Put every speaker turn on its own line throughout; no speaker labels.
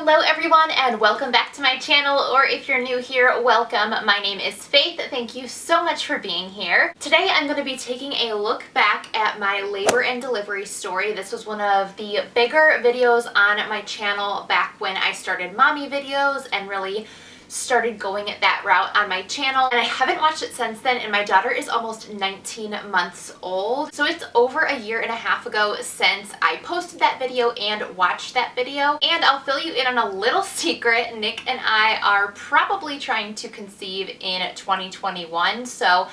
Hello everyone and welcome back to my channel, or if you're new here, welcome. My name is Faith. Thank you so much for being here. Today I'm going to be taking a look back at my labor and delivery story. This was one of the bigger videos on my channel back when I started mommy videos and really started going at that route on my channel, and I haven't watched it since then, and my daughter is almost 19 months old, so it's over a year and a half ago since I posted that video and watched that video. And I'll fill you in on a little secret. Nick and I are probably trying to conceive in 2021, so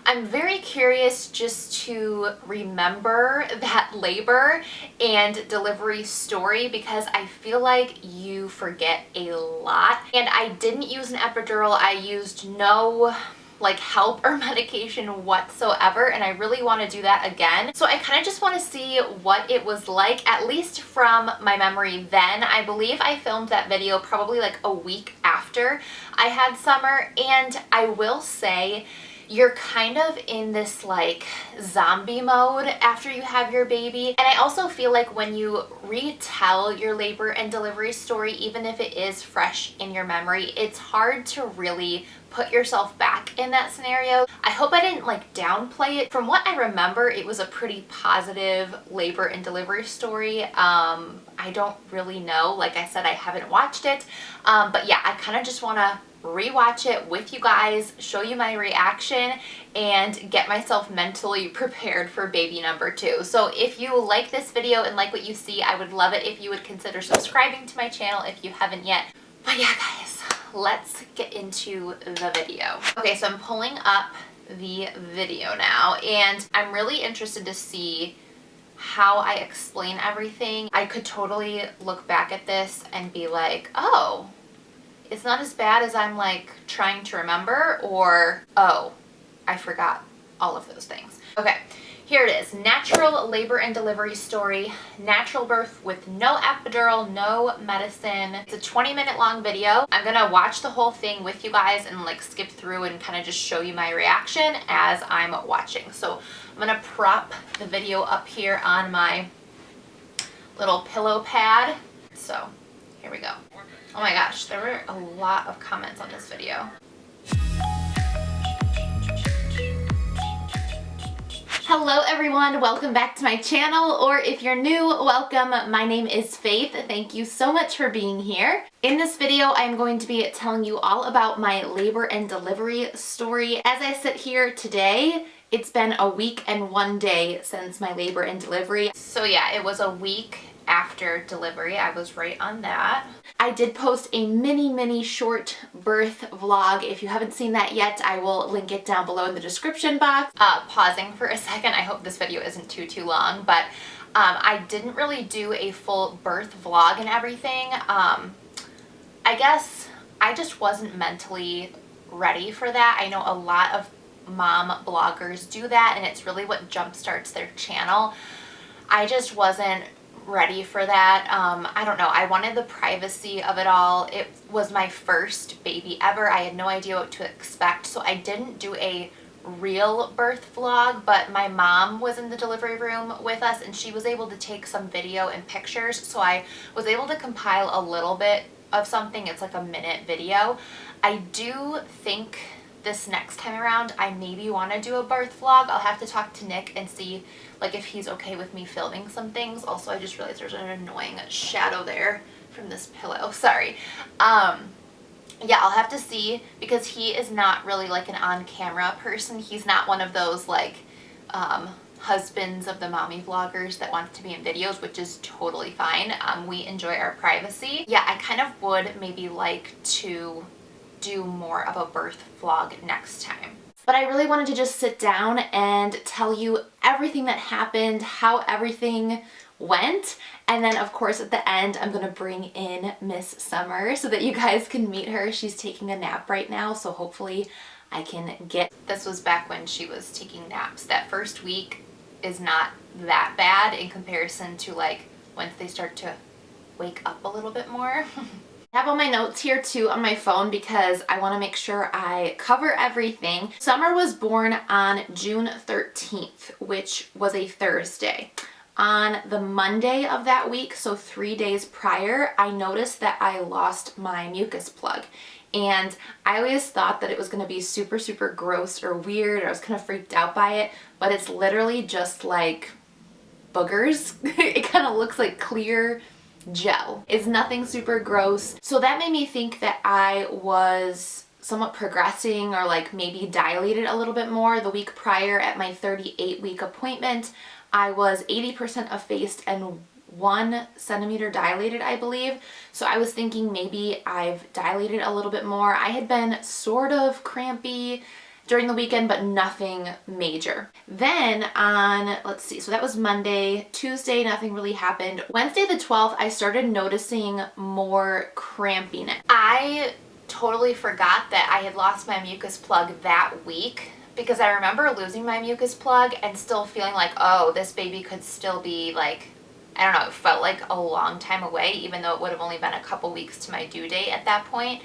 I'm very curious just to remember that labor and delivery story because I feel like you forget a lot. And I didn't use an epidural. I used no help or medication whatsoever, and I really want to do that again. So I kind of just want to see what it was like, at least from my memory then. I believe I filmed that video probably like a week after I had Summer, and I will say you're kind of in this like zombie mode after you have your baby. And I also feel like when you retell your labor and delivery story, even if it is fresh in your memory, it's hard to really put yourself back in that scenario. I hope I didn't downplay it. From what I remember, it was a pretty positive labor and delivery story. I don't really know. Like I said, I haven't watched it. But yeah, I kind of just want to rewatch it with you guys, show you my reaction, and get myself mentally prepared for baby number 2. So if you like this video and like what you see, I would love it if you would consider subscribing to my channel if you haven't yet. But yeah, guys, let's get into the video. Okay, so I'm pulling up the video now, and I'm really interested to see how I explain everything. I could totally look back at this and be like, oh, it's not as bad as I'm trying to remember, or oh, I forgot all of those things. Okay, here it is. Natural labor and delivery story. Natural birth with no epidural, no medicine. It's a 20-minute long video. I'm gonna watch the whole thing with you guys and skip through and kind of just show you my reaction as I'm watching. So I'm gonna prop the video up here on my little pillow pad. So here we go. Oh my gosh, there were a lot of comments on this video. Hello everyone, welcome back to my channel, or if you're new, welcome. My name is Faith. Thank you so much for being here. In this video, I'm going to be telling you all about my labor and delivery story. As I sit here today, it's been a week and 1 day since my labor and delivery. So yeah, it was a week after delivery. I was right on that. I did post a mini short birth vlog. If you haven't seen that yet, I will link it down below in the description box. Pausing for a second, I hope this video isn't too long, but I didn't really do a full birth vlog and everything. I guess I just wasn't mentally ready for that. I know a lot of mom bloggers do that, and it's really what jumpstarts their channel. I just wasn't ready for that. I don't know. I wanted the privacy of it all. It was my first baby ever. I had no idea what to expect, so I didn't do a real birth vlog, but my mom was in the delivery room with us and she was able to take some video and pictures, so I was able to compile a little bit of something. It's like a minute video. I do think this next time around I maybe want to do a birth vlog. I'll have to talk to Nick and see if he's okay with me filming some things. Also, I just realized there's an annoying shadow there from this pillow. Sorry. Yeah, I'll have to see, because he is not really an on-camera person. He's not one of those husbands of the mommy vloggers that wants to be in videos, which is totally fine. We enjoy our privacy. Yeah, I kind of would maybe like to do more of a birth vlog next time. But I really wanted to just sit down and tell you everything that happened, how everything went, and then of course at the end I'm gonna bring in Miss Summer so that you guys can meet her. She's taking a nap right now, so hopefully I can get... This was back when she was taking naps. That first week is not that bad in comparison to once they start to wake up a little bit more. I have all my notes here too on my phone because I want to make sure I cover everything. Summer was born on June 13th, which was a Thursday. On the Monday of that week, so 3 days prior, I noticed that I lost my mucus plug. And I always thought that it was gonna be super, super gross or weird, or I was kind of freaked out by it, but it's literally just like boogers. It kind of looks like clear gel. It's nothing super gross. So that made me think that I was somewhat progressing or like maybe dilated a little bit more. The week prior at my 38-week appointment, I was 80% effaced and 1 centimeter dilated, I believe. So I was thinking maybe I've dilated a little bit more. I had been sort of crampy during the weekend, but nothing major. Then on, let's see, so that was Monday. Tuesday, nothing really happened. Wednesday the 12th, I started noticing more crampiness. I totally forgot that I had lost my mucus plug that week, because I remember losing my mucus plug and still feeling like, oh, this baby could still be like, I don't know, it felt like a long time away, even though it would have only been a couple weeks to my due date at that point.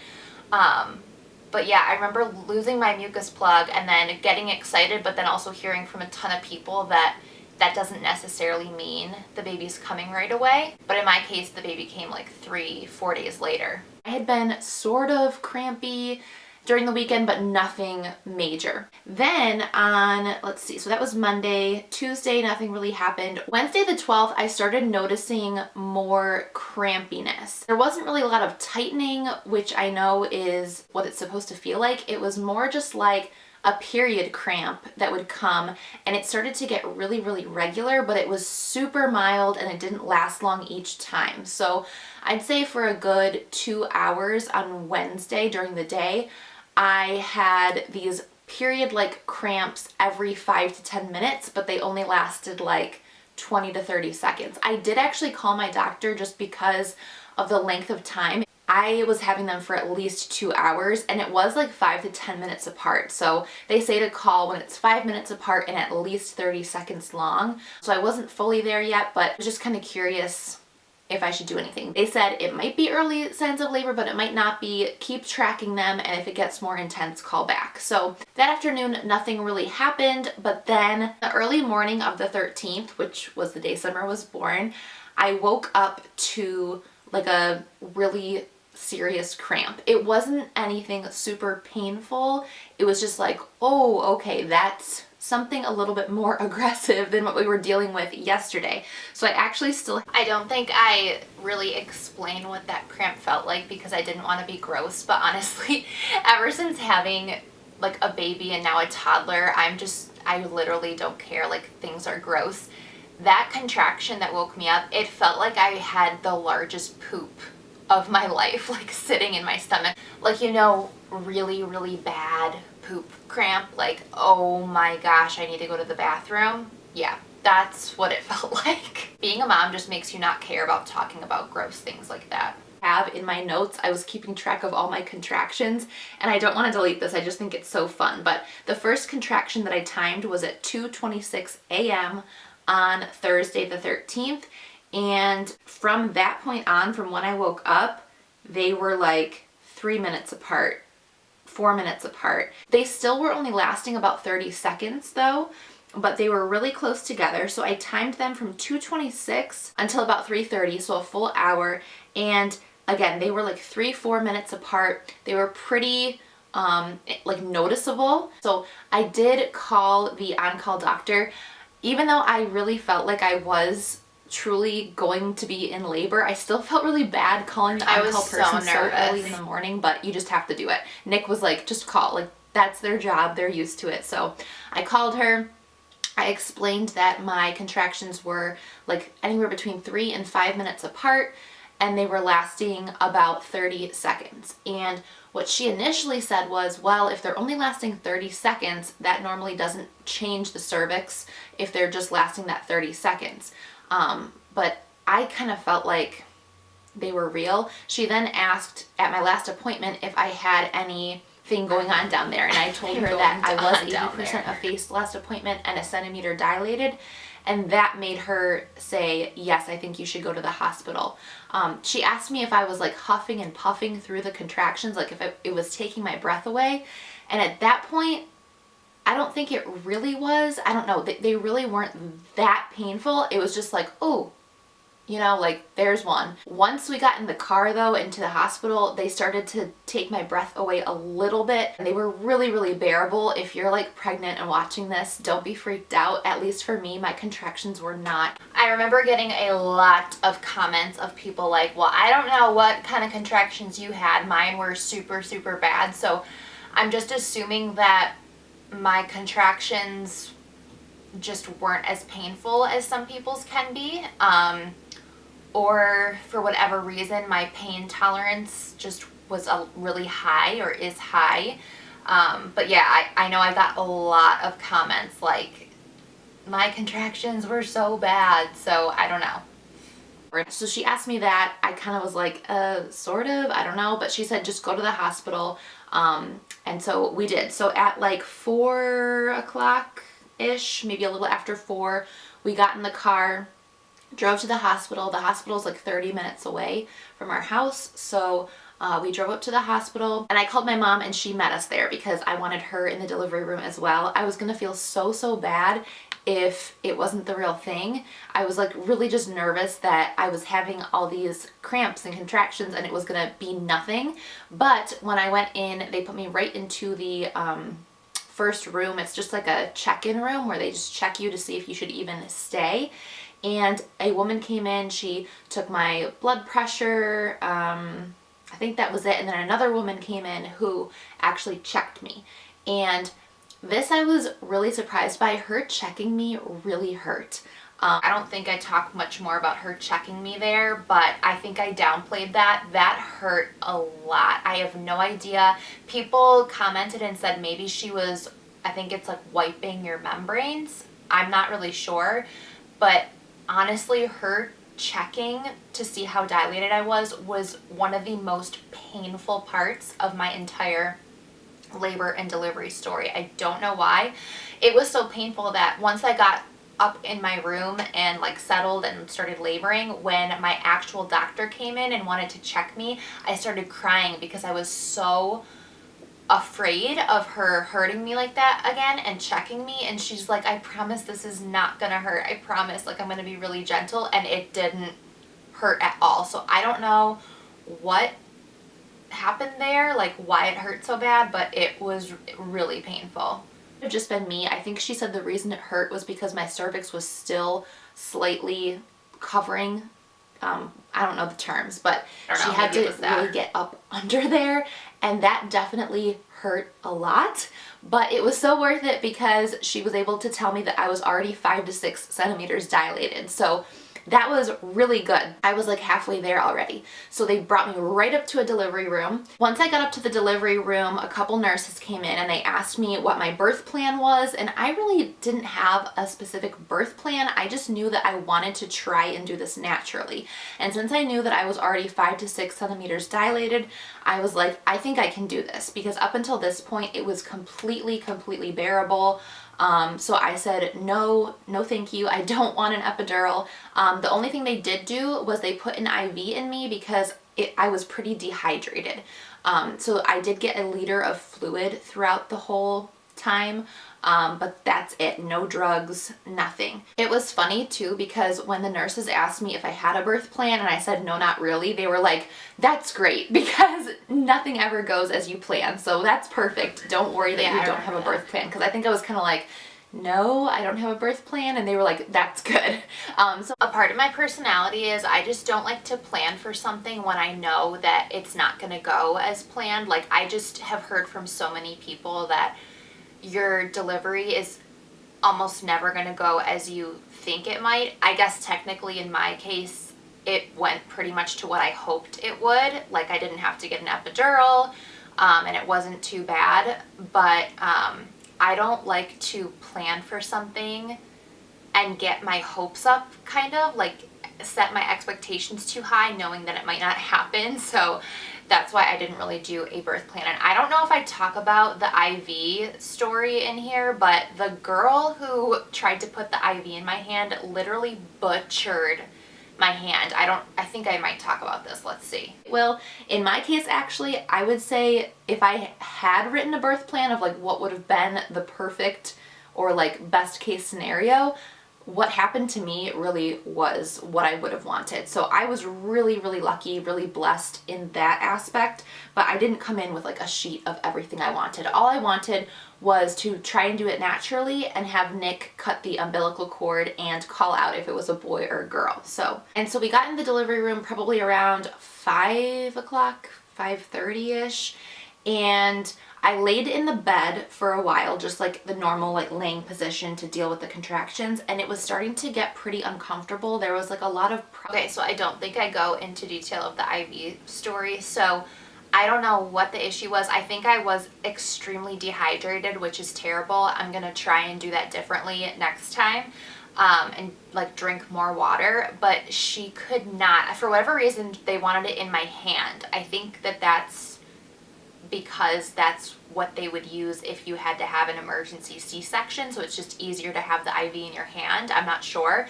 But yeah, I remember losing my mucus plug and then getting excited, but then also hearing from a ton of people that that doesn't necessarily mean the baby's coming right away. But in my case, the baby came like 3-4 days later. I had been sort of crampy during the weekend, but nothing major. Then on, let's see, so that was Monday. Tuesday, nothing really happened. Wednesday the 12th, I started noticing more crampiness. There wasn't really a lot of tightening, which I know is what it's supposed to feel like. It was more just like a period cramp that would come, and it started to get really, really regular, but it was super mild and it didn't last long each time. So I'd say for a good 2 hours on Wednesday during the day, I had these period-like cramps every 5 to 10 minutes, but they only lasted like 20 to 30 seconds. I did actually call my doctor just because of the length of time. I was having them for at least 2 hours, and it was like 5 to 10 minutes apart. So they say to call when it's 5 minutes apart and at least 30 seconds long. So I wasn't fully there yet, but I was just kind of curious if I should do anything. They said it might be early signs of labor, but it might not be. Keep tracking them, and if it gets more intense, call back. So that afternoon, nothing really happened, but then the early morning of the 13th, which was the day Summer was born, I woke up to like a really serious cramp. It wasn't anything super painful. It was just like, oh, okay, that's something a little bit more aggressive than what we were dealing with yesterday. So I don't think I really explained what that cramp felt like because I didn't want to be gross, but honestly, ever since having like a baby and now a toddler, I literally don't care, like things are gross. That contraction that woke me up, it felt like I had the largest poop of my life, like sitting in my stomach. Like, you know, really, really bad poop cramp, like, oh my gosh, I need to go to the bathroom. Yeah, that's what it felt like. Being a mom just makes you not care about talking about gross things like that. In my notes, I was keeping track of all my contractions, and I don't want to delete this, I just think it's so fun. But the first contraction that I timed was at 2:26 a.m. on Thursday the 13th, and from that point on, from when I woke up, they were like 3 minutes apart, 4 minutes apart. They still were only lasting about 30 seconds though, but they were really close together. So I timed them from 2:26 until about 3:30, so a full hour. And again, they were like 3-4 minutes apart. They were pretty like noticeable. So I did call the on-call doctor. Even though I really felt like I was truly going to be in labor, I still felt really bad calling the on-call person so early in the morning, but you just have to do it. Nick was like, just call, like that's their job, they're used to it. So I called her. I explained that my contractions were like anywhere between 3 and 5 minutes apart, and they were lasting about 30 seconds. And what she initially said was, well, if they're only lasting 30 seconds, that normally doesn't change the cervix if they're just lasting that 30 seconds. But I kind of felt like they were real. She then asked at my last appointment if I had anything going on down there, and I told her that I was 80% effaced last appointment and 1 centimeter dilated, and that made her say, yes, I think you should go to the hospital. She asked me if I was like huffing and puffing through the contractions, like if it was taking my breath away, and at that point, I don't think it really was. I don't know. They really weren't that painful. It was just like, oh, you know, like there's one. Once we got in the car though, into the hospital, they started to take my breath away a little bit. And they were really, really bearable. If you're like pregnant and watching this, don't be freaked out. At least for me, my contractions were not. I remember getting a lot of comments of people like, well, I don't know what kind of contractions you had. Mine were super, super bad. So I'm just assuming that my contractions just weren't as painful as some people's can be. Or for whatever reason, my pain tolerance just was really high, or is high. But yeah, I know I got a lot of comments like, my contractions were so bad, so I don't know. So she asked me that. I kind of was like, sort of, I don't know. But she said, just go to the hospital. And so we did. So at like 4 o'clock-ish, maybe a little after 4, we got in the car, drove to the hospital. The hospital's like 30 minutes away from our house. So we drove up to the hospital, and I called my mom and she met us there because I wanted her in the delivery room as well. I was gonna feel so bad if it wasn't the real thing. I was like really just nervous that I was having all these cramps and contractions and it was gonna be nothing. But when I went in, they put me right into the first room. It's just like a check-in room where they just check you to see if you should even stay. And a woman came in, she took my blood pressure, I think that was it. And then another woman came in who actually checked me. And this I was really surprised by. Her checking me really hurt. I don't think I talk much more about her checking me there, but I think I downplayed that. That hurt a lot. I have no idea. People commented and said maybe she was, I think it's like wiping your membranes. I'm not really sure, but honestly, her checking to see how dilated I was one of the most painful parts of my entire labor and delivery story. I don't know why. It was so painful that once I got up in my room and like settled and started laboring, when my actual doctor came in and wanted to check me, I started crying because I was so afraid of her hurting me like that again and checking me. And she's like, I promise this is not gonna hurt. I promise, like, I'm gonna be really gentle. And it didn't hurt at all. So I don't know what happened there, like why it hurt so bad, but it was really painful. It had just been me. I think she said the reason it hurt was because my cervix was still slightly covering, I don't know the terms, but she had to really get up under there, and that definitely hurt a lot. But it was so worth it because she was able to tell me that I was already 5 to 6 centimeters dilated. So that was really good. I was like halfway there already. So they brought me right up to a delivery room. Once I got up to the delivery room, a couple nurses came in and they asked me what my birth plan was. And I really didn't have a specific birth plan. I just knew that I wanted to try and do this naturally. And since I knew that I was already 5 to 6 centimeters dilated, I was like, I think I can do this, because up until this point, it was completely bearable. So I said, no, thank you. I don't want an epidural. The only thing they did do was they put an IV in me because I was pretty dehydrated. So I did get a liter of fluid throughout the whole time. But that's it. No drugs, nothing. It was funny too, because when the nurses asked me if I had a birth plan and I said no, not really, they were like, that's great, because nothing ever goes as you plan. So that's perfect. Don't worry that you don't have a birth plan. Because I think I was kind of like, no, I don't have a birth plan. And they were like, that's good. So a part of my personality is I just don't like to plan for something when I know that it's not going to go as planned. Like, I just have heard from so many people that your delivery is almost never going to go as you think it might. I guess technically in my case, it went pretty much to what I hoped it would. Like, I didn't have to get an epidural, and it wasn't too bad, but I don't like to plan for something and get my hopes up, kind of like set my expectations too high knowing that it might not happen. So that's why I didn't really do a birth plan. And I don't know if I talk about the IV story in here, but the girl who tried to put the IV in my hand literally butchered my hand. I think I might talk about this. Let's see. Well, in my case, actually, I would say if I had written a birth plan of like what would have been the perfect or like best case scenario, what happened to me really was what I would have wanted. So I was really, really lucky, really blessed in that aspect, but I didn't come in with like a sheet of everything I wanted. All I wanted was to try and do it naturally and have Nick cut the umbilical cord and call out if it was a boy or a girl. So we got in the delivery room probably around 5 o'clock, 5:30-ish, and I laid in the bed for a while, just like the normal like laying position to deal with the contractions, and it was starting to get pretty uncomfortable. There was like a lot of okay, so I don't think I go into detail of the IV story, so I don't know what the issue was. I think I was extremely dehydrated, which is terrible. I'm gonna try and do that differently next time, and like drink more water, but she could not, for whatever reason, they wanted it in my hand. I think that that's because that's what they would use if you had to have an emergency C-section, so it's just easier to have the IV in your hand. I'm not sure,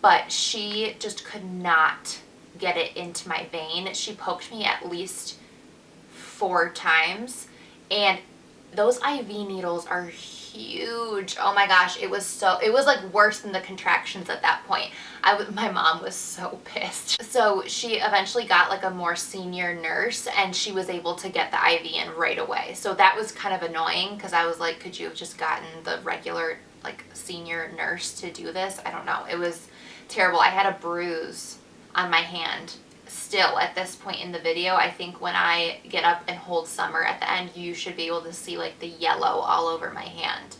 but she just could not get it into my vein. She poked me at least 4 times, and those IV needles are huge. Oh my gosh, it was like worse than the contractions at that point. My mom was so pissed. So she eventually got like a more senior nurse, and she was able to get the IV in right away. So that was kind of annoying because I was like, could you have just gotten the regular like senior nurse to do this? I don't know. It was terrible. I had a bruise on my hand still at this point in the video. I think when I get up and hold Summer at the end, you should be able to see like the yellow all over my hand.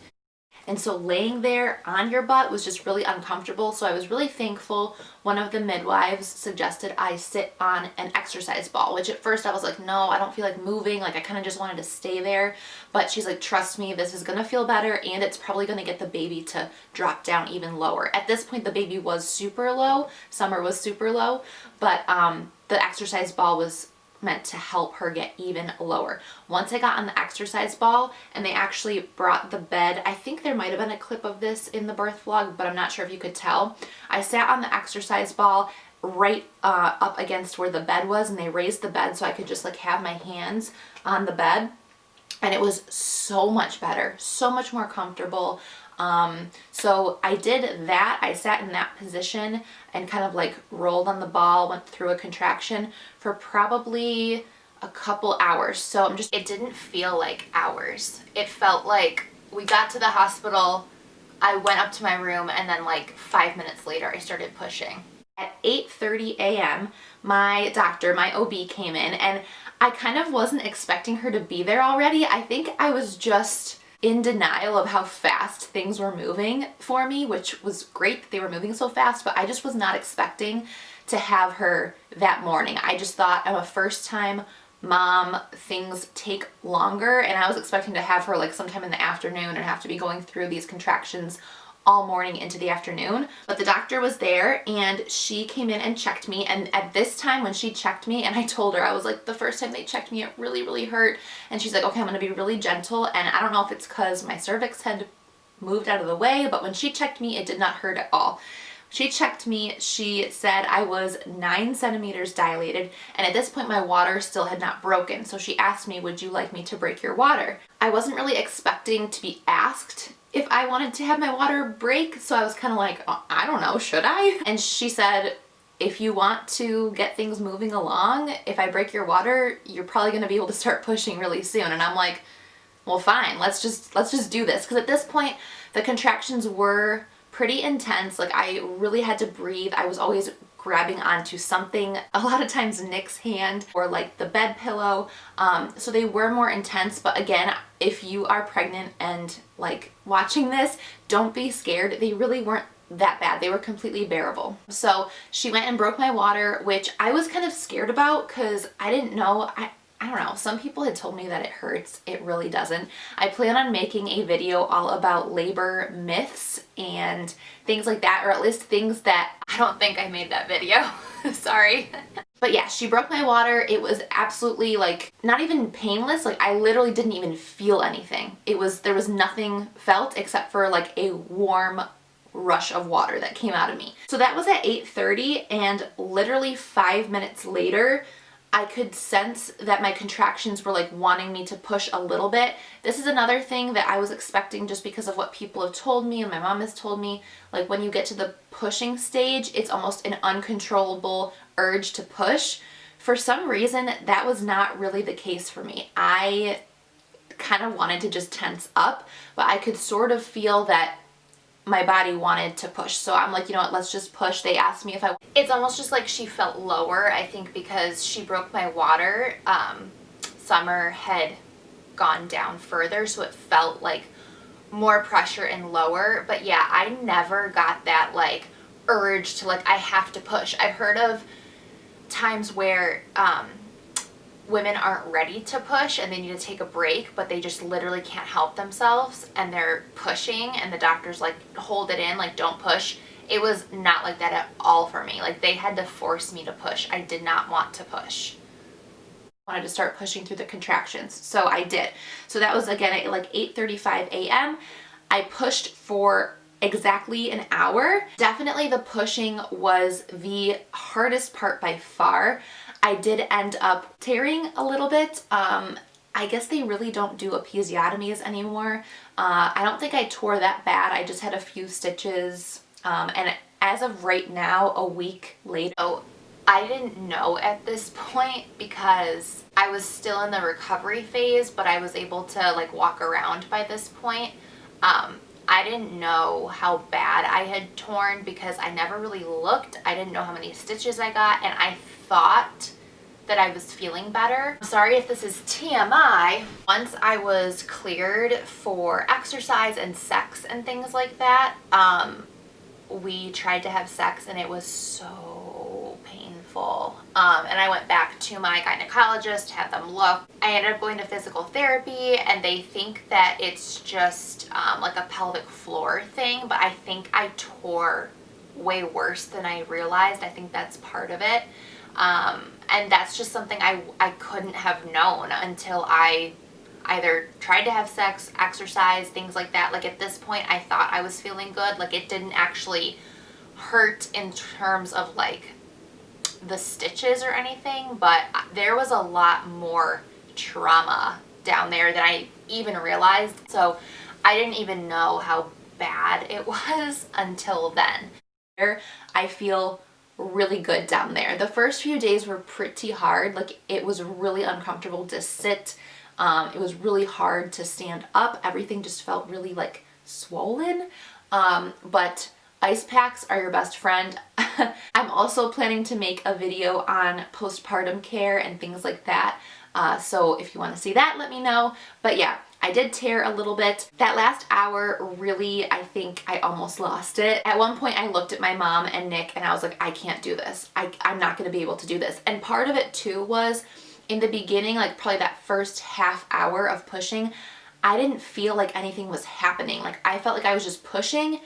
And so laying there on your butt was just really uncomfortable. So I was really thankful one of the midwives suggested I sit on an exercise ball, which at first I was like, no, I don't feel like moving. Like I kind of just wanted to stay there. But she's like, trust me, this is going to feel better, and it's probably going to get the baby to drop down even lower. At this point, the baby was super low. Summer was super low, but the exercise ball was meant to help her get even lower. Once I got on the exercise ball and they actually brought the bed, I think there might have been a clip of this in the birth vlog, but I'm not sure if you could tell. I sat on the exercise ball right up against where the bed was, and they raised the bed so I could just like have my hands on the bed, and it was so much better, so much more comfortable. So I did that. I sat in that position and kind of like rolled on the ball, went through a contraction for probably a couple hours. So it didn't feel like hours. It felt like we got to the hospital, I went up to my room, and then like 5 minutes later I started pushing. At 8:30 a.m. my doctor, my OB, came in, and I kind of wasn't expecting her to be there already. I think I was just in denial of how fast things were moving for me, which was great that they were moving so fast, but I just was not expecting to have her that morning. I just thought, I'm a first-time mom, things take longer, and I was expecting to have her like sometime in the afternoon and have to be going through these contractions all morning into the afternoon. But the doctor was there, and she came in and checked me, and at this time when she checked me, and I told her, I was like, the first time they checked me it really, really hurt, and she's like, okay, I'm gonna be really gentle. And I don't know if it's because my cervix had moved out of the way, but when she checked me it did not hurt at all. She checked me, she said I was 9 centimeters dilated, and at this point my water still had not broken. So she asked me, would you like me to break your water? I wasn't really expecting to be asked if I wanted to have my water break, so I was kind of like, I don't know, should I? And she said, if you want to get things moving along, if I break your water, you're probably going to be able to start pushing really soon. And I'm like, well, fine, let's just do this. Because at this point, the contractions were pretty intense. Like I really had to breathe. I was always grabbing onto something, a lot of times Nick's hand or like the bed pillow. So they were more intense, but again, if you are pregnant and like watching this, don't be scared. They really weren't that bad. They were completely bearable. So she went and broke my water, which I was kind of scared about because I didn't know. I don't know, some people had told me that it hurts. It really doesn't. I plan on making a video all about labor myths and things like that, or at least things that I don't think I made that video. Sorry. But yeah, she broke my water. It was absolutely like not even painless. Like I literally didn't even feel anything. There was nothing felt except for like a warm rush of water that came out of me. So that was at 8:30, and literally 5 minutes later, I could sense that my contractions were like wanting me to push a little bit. This is another thing that I was expecting just because of what people have told me and my mom has told me. Like when you get to the pushing stage, it's almost an uncontrollable urge to push. For some reason, that was not really the case for me. I kind of wanted to just tense up, but I could sort of feel that my body wanted to push. So I'm like, you know what, let's just push. They asked me if I... It's almost just like she felt lower, I think because she broke my water. Summer had gone down further, so it felt like more pressure and lower. But yeah, I never got that like urge to like, I have to push. I've heard of times where women aren't ready to push and they need to take a break, but they just literally can't help themselves and they're pushing and the doctor's like, hold it in, like don't push. It was not like that at all for me. Like they had to force me to push. I did not want to push. I wanted to start pushing through the contractions, so I did. So that was again at like 8:35 a.m. I pushed for exactly an hour. Definitely the pushing was the hardest part by far. I did end up tearing a little bit. I guess they really don't do episiotomies anymore. I don't think I tore that bad. I just had a few stitches. And as of right now, a week later, so I didn't know at this point because I was still in the recovery phase, but I was able to like walk around by this point. I didn't know how bad I had torn because I never really looked. I didn't know how many stitches I got, and I thought that I was feeling better. Sorry if this is TMI. Once I was cleared for exercise and sex and things like that, we tried to have sex and it was so painful. And I went back to my gynecologist, had them look. I ended up going to physical therapy and they think that it's just like a pelvic floor thing, but I think I tore way worse than I realized. I think that's part of it. And that's just something I couldn't have known until I either tried to have sex, exercise, things like that. Like at this point, I thought I was feeling good. Like it didn't actually hurt in terms of like the stitches or anything, but there was a lot more trauma down there than I even realized. So I didn't even know how bad it was until then. I feel really good down there. The first few days were pretty hard. Like it was really uncomfortable to sit. It was really hard to stand up. Everything just felt really like swollen. But ice packs are your best friend. I'm also planning to make a video on postpartum care and things like that. So if you want to see that, let me know. But yeah, I did tear a little bit. That last hour, really, I think I almost lost it. At one point, I looked at my mom and Nick and I was like, I can't do this. I'm not going to be able to do this. And part of it too was in the beginning, like probably that first half hour of pushing, I didn't feel like anything was happening. Like I felt like I was just pushing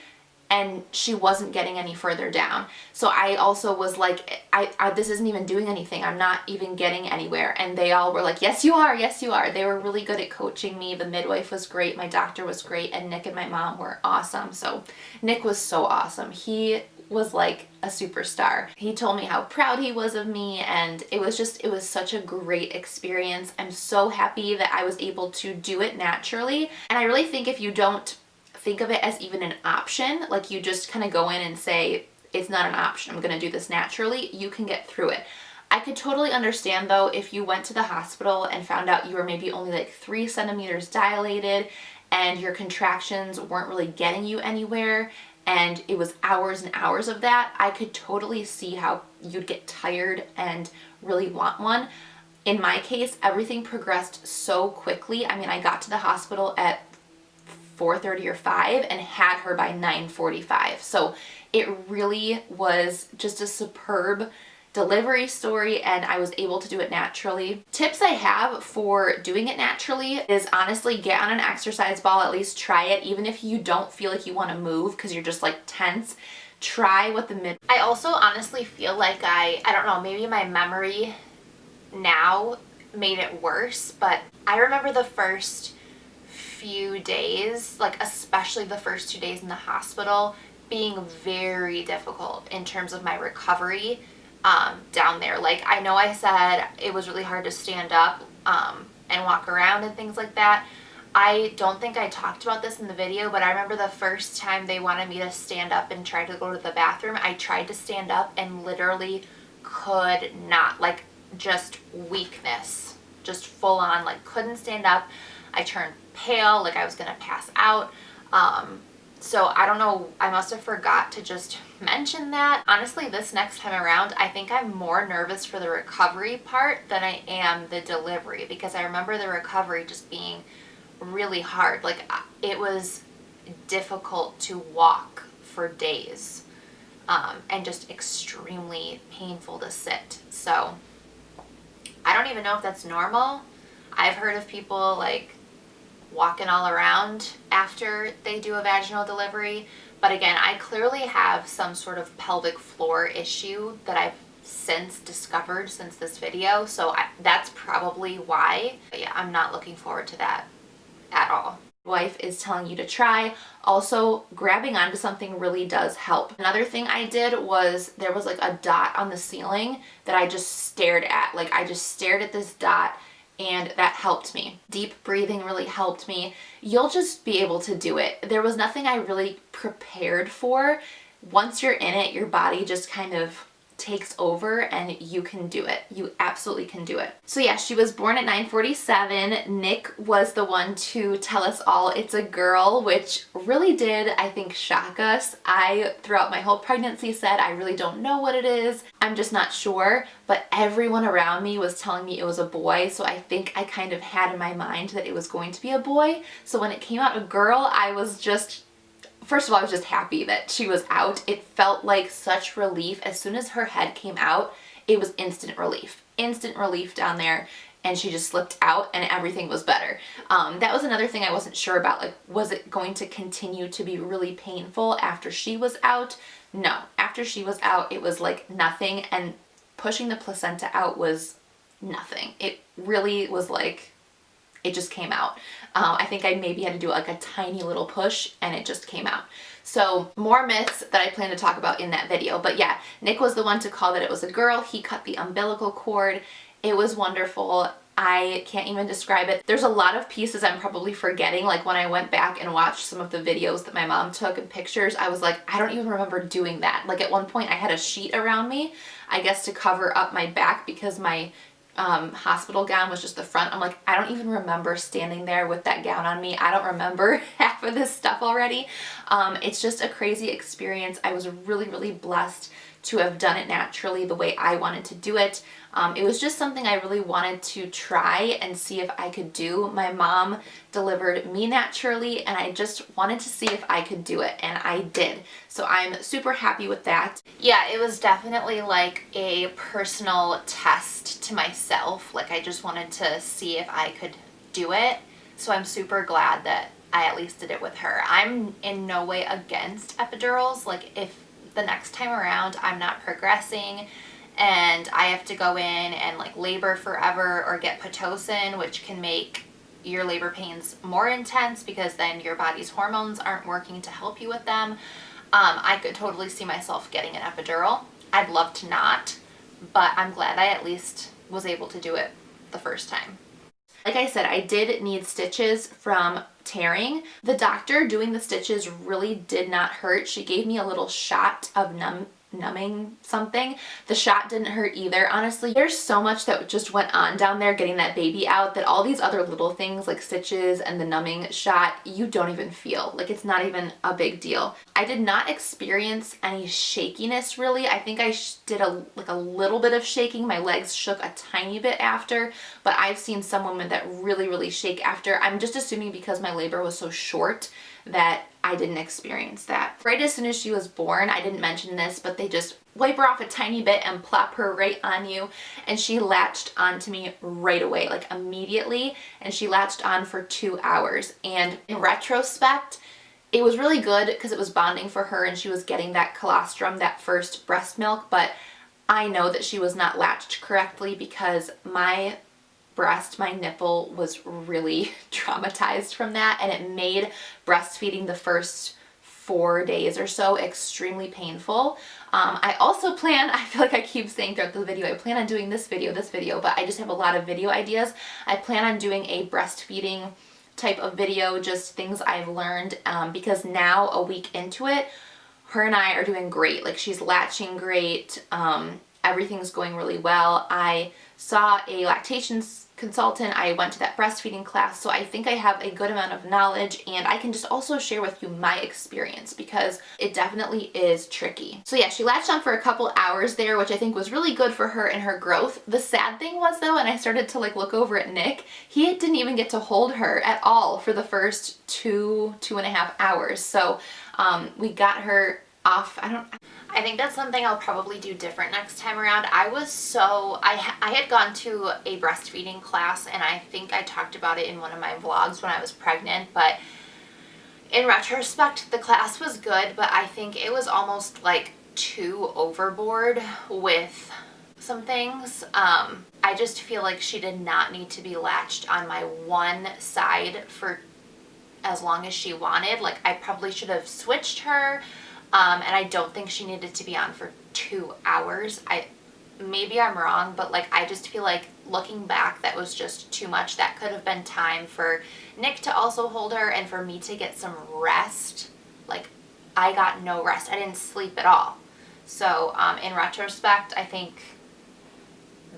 and she wasn't getting any further down. So I also was like, this isn't even doing anything. I'm not even getting anywhere. And they all were like, yes, you are. Yes, you are. They were really good at coaching me. The midwife was great. My doctor was great. And Nick and my mom were awesome. So Nick was so awesome. He was like a superstar. He told me how proud he was of me, and it was such a great experience. I'm so happy that I was able to do it naturally. And I really think if you don't think of it as even an option, like you just kind of go in and say, it's not an option, I'm gonna do this naturally, you can get through it. I could totally understand though if you went to the hospital and found out you were maybe only like 3 centimeters dilated and your contractions weren't really getting you anywhere and it was hours and hours of that. I could totally see how you'd get tired and really want one. In my case, everything progressed so quickly. I mean, I got to the hospital at 4:30 or 5 and had her by 9:45. So it really was just a superb delivery story and I was able to do it naturally. Tips I have for doing it naturally is honestly get on an exercise ball, at least try it, even if you don't feel like you want to move because you're just like tense. Try what the mid. I also honestly feel like I don't know, maybe my memory now made it worse, but I remember the first few days, like especially the first 2 days in the hospital, being very difficult in terms of my recovery down there. Like, I know I said it was really hard to stand up and walk around and things like that. I don't think I talked about this in the video, but I remember the first time they wanted me to stand up and try to go to the bathroom, I tried to stand up and literally could not. Like, just weakness, just full on, like, couldn't stand up. I turned pale, like I was gonna pass out. So I don't know, I must have forgot to just mention that. Honestly, this next time around, I think I'm more nervous for the recovery part than I am the delivery, because I remember the recovery just being really hard. Like, it was difficult to walk for days, and just extremely painful to sit. So I don't even know if that's normal. I've heard of people like walking all around after they do a vaginal delivery, but again, I clearly have some sort of pelvic floor issue that I've since discovered since this video, so that's probably why. But yeah, I'm not looking forward to that at all. Wife is telling you to try. Also, grabbing onto something really does help. Another thing I did was, there was like a dot on the ceiling that I just stared at. Like, I just stared at this dot, and that helped me. Deep breathing really helped me. You'll just be able to do it. There was nothing I really prepared for. Once you're in it, your body just kind of takes over and you can do it. You absolutely can do it. So yeah, she was born at 9:47. Nick was the one to tell us all it's a girl, which really did, I think, shock us. I, throughout my whole pregnancy, said I really don't know what it is. I'm just not sure, but everyone around me was telling me it was a boy, so I think I kind of had in my mind that it was going to be a boy. So when it came out a girl, I was just, first of all, I was just happy that she was out. It felt like such relief. As soon as her head came out, it was instant relief. Instant relief down there, and she just slipped out and everything was better. That was another thing I wasn't sure about. Like, was it going to continue to be really painful after she was out? No. After she was out, it was like nothing, and pushing the placenta out was nothing. It really was like, it just came out. I think I maybe had to do like a tiny little push and it just came out. So more myths that I plan to talk about in that video. But yeah, Nick was the one to call that it was a girl. He cut the umbilical cord. It was wonderful. I can't even describe it. There's a lot of pieces I'm probably forgetting. Like, when I went back and watched some of the videos that my mom took and pictures, I was like, I don't even remember doing that. Like, at one point I had a sheet around me, I guess to cover up my back because my hospital gown was just the front. I'm like, I don't even remember standing there with that gown on me. I don't remember half of this stuff already. It's just a crazy experience. I was really, really blessed to have done it naturally the way I wanted to do it. It was just something I really wanted to try and see if I could do. My mom delivered me naturally, and I just wanted to see if I could do it, and I did. So I'm super happy with that. Yeah, it was definitely like a personal test to myself. Like, I just wanted to see if I could do it. So I'm super glad that I at least did it with her. I'm in no way against epidurals. Like, if the next time around I'm not progressing and I have to go in and like labor forever or get Pitocin, which can make your labor pains more intense because then your body's hormones aren't working to help you with them, I could totally see myself getting an epidural. I'd love to not, but I'm glad I at least was able to do it the first time. Like I said, I did need stitches from tearing. The doctor doing the stitches really did not hurt. She gave me a little shot of numbing something. The shot didn't hurt either. Honestly, there's so much that just went on down there getting that baby out that all these other little things like stitches and the numbing shot, you don't even feel. Like, it's not even a big deal. I did not experience any shakiness really. I think I did a little bit of shaking. My legs shook a tiny bit after, but I've seen some women that really, really shake after. I'm just assuming because my labor was so short that I didn't experience that. Right as soon as she was born, I didn't mention this, but they just wipe her off a tiny bit and plop her right on you, and she latched onto me right away, like immediately, and she latched on for 2 hours. And in retrospect, it was really good because it was bonding for her and she was getting that colostrum, that first breast milk, but I know that she was not latched correctly because my breast, my nipple was really traumatized from that, and it made breastfeeding the first 4 days or so, extremely painful. I also plan, I feel like I keep saying throughout the video, I plan on doing this video, but I just have a lot of video ideas. I plan on doing a breastfeeding type of video, just things I've learned, because now a week into it, her and I are doing great. Like, she's latching great. Everything's going really well. I saw a lactation consultant. I went to that breastfeeding class, so I think I have a good amount of knowledge, and I can just also share with you my experience because it definitely is tricky. So yeah, she latched on for a couple hours there, which I think was really good for her and her growth. The sad thing was though, and I started to like look over at Nick, he didn't even get to hold her at all for the first two and a half hours. So we got her off. I think that's something I'll probably do different next time around. I had gone to a breastfeeding class, and I think I talked about it in one of my vlogs when I was pregnant, but in retrospect, the class was good, but I think it was almost like too overboard with some things. I just feel like she did not need to be latched on my one side for as long as she wanted. Like, I probably should have switched her. And I don't think she needed to be on for 2 hours. Maybe I'm wrong, but like, I just feel like looking back, that was just too much. That could have been time for Nick to also hold her and for me to get some rest. Like, I got no rest. I didn't sleep at all. So in retrospect, I think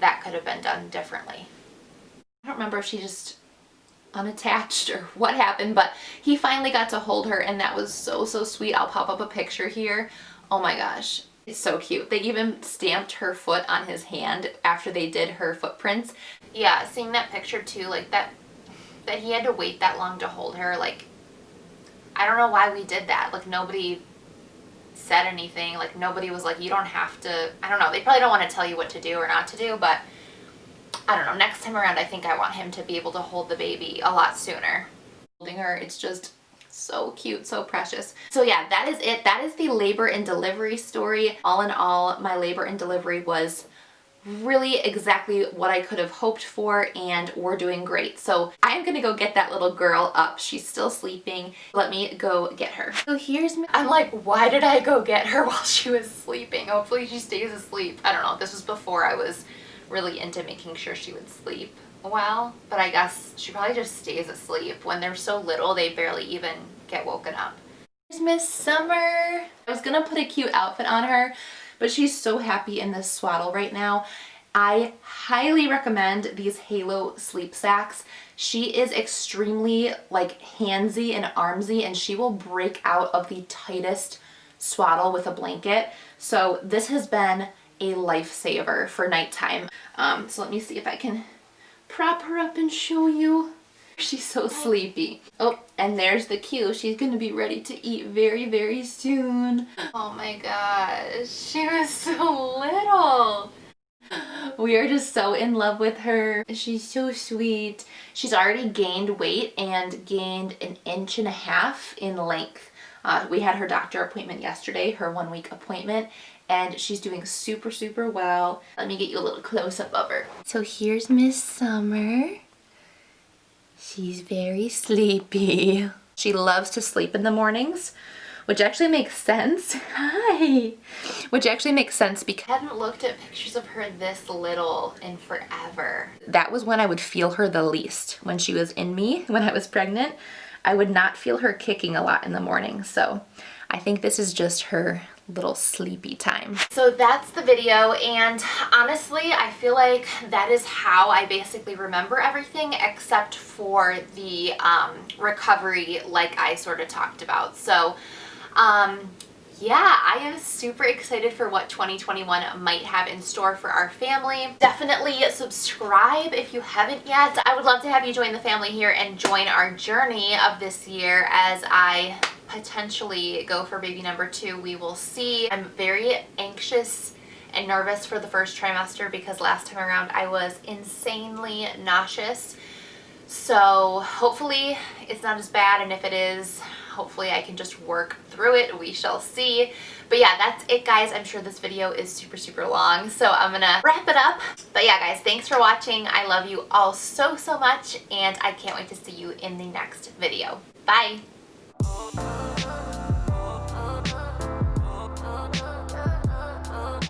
that could have been done differently. I don't remember if she just unattached or what happened, but he finally got to hold her, and that was so sweet. I'll pop up a picture here. Oh my gosh, it's so cute. They even stamped her foot on his hand after they did her footprints. Yeah, seeing that picture too, like that he had to wait that long to hold her, like, I don't know why we did that. Like, nobody said anything. Like, nobody was like, you don't have to. I don't know, they probably don't want to tell you what to do or not to do, but I don't know, next time around I think I want him to be able to hold the baby a lot sooner. Holding her, it's just so cute, so precious. So yeah, that is it. That is the labor and delivery story. All in all, my labor and delivery was really exactly what I could have hoped for, and we're doing great. So I'm gonna go get that little girl up. She's still sleeping. Let me go get her. So here's me. I'm like, why did I go get her while she was sleeping? Hopefully she stays asleep. I don't know, this was before I was really into making sure she would sleep well, but I guess she probably just stays asleep. When they're so little, they barely even get woken up. Here's Miss Summer. I was gonna put a cute outfit on her, but she's so happy in this swaddle right now. I highly recommend these Halo sleep sacks. She is extremely like handsy and armsy, and she will break out of the tightest swaddle with a blanket. So this has been a lifesaver for nighttime. So let me see if I can prop her up and show you. She's so sleepy. Oh, and there's the cue. She's gonna be ready to eat very soon. Oh my gosh, she was so little. We are just so in love with her. She's so sweet. She's already gained weight and gained 1.5 inches in length. We had her doctor appointment yesterday, her 1-week appointment, and she's doing super well. Let me get you a little close-up of her. So here's Miss Summer. She's very sleepy. She loves to sleep in the mornings, which actually makes sense. Hi! Which actually makes sense because I hadn't looked at pictures of her this little in forever. That was when I would feel her the least. When she was in me, when I was pregnant, I would not feel her kicking a lot in the morning. So I think this is just her little sleepy time. So that's the video, and honestly I feel like that is how I basically remember everything except for the recovery, like I sort of talked about. So yeah, I am super excited for what 2021 might have in store for our family. Definitely subscribe if you haven't yet. I would love to have you join the family here and join our journey of this year as I potentially go for baby number 2. We will see. I'm very anxious and nervous for the first trimester because last time around I was insanely nauseous. So hopefully it's not as bad, and if it is, hopefully I can just work through it. We shall see. But yeah, that's it guys. I'm sure this video is super long, so I'm gonna wrap it up. But yeah guys, thanks for watching. I love you all so much, and I can't wait to see you in the next video. Bye!